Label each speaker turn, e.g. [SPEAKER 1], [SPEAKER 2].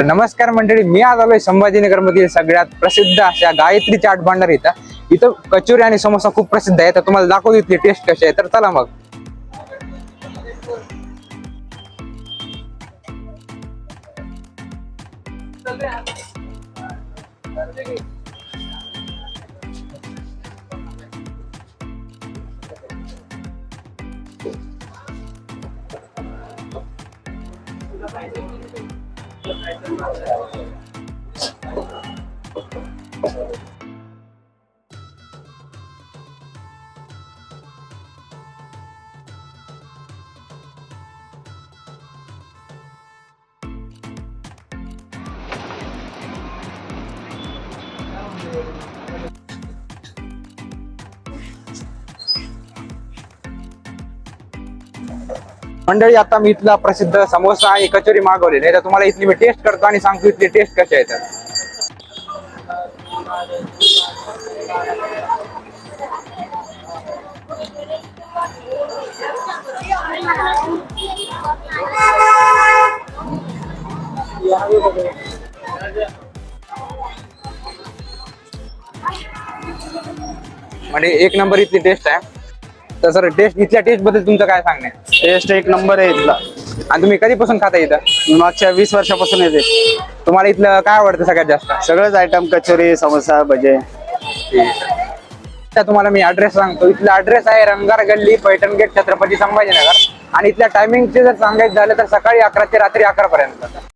[SPEAKER 1] नमस्कार मंडळी, मी आज आलोय संभाजीनगर मधील सगळ्यात प्रसिद्ध अशा गायत्री चाट भांडार इथं कचोरी आणि समोसा खूप प्रसिद्ध आहे. तर तुम्हाला दाखवतो इथली टेस्ट कशी आहे. तर चला मग. मंडळी, आता मी इथला प्रसिद्ध समोसा आणि कचोरी मागवली नाही. तर तुम्हाला इथली मी टेस्ट करतो आणि सांगतो इथली टेस्ट कशी आहे. तर म्हणजे एक नंबर इथली टेस्ट आहे. तर सर, इथल्या टेस्ट बद्दल तुमचं काय सांगणं आहे?
[SPEAKER 2] टेस्ट एक नंबर आहे इथला.
[SPEAKER 1] आणि तुम्ही कधीपासून खाता इथं?
[SPEAKER 2] मागच्या 20 वर्षापासून येते.
[SPEAKER 1] तुम्हाला इथलं काय आवडतं सगळ्यात जास्त?
[SPEAKER 2] सगळेच आयटम, कचोरी, समोसा, भजे.
[SPEAKER 1] तर तुम्हाला मी ऍड्रेस सांगतो. इथला ऍड्रेस आहे रंगार गल्ली, पैठण गेट, छत्रपती संभाजीनगर. आणि इथल्या टायमिंगचे जर सांगायचं झालं तर सकाळी 11 ते रात्री 11 पर्यंत.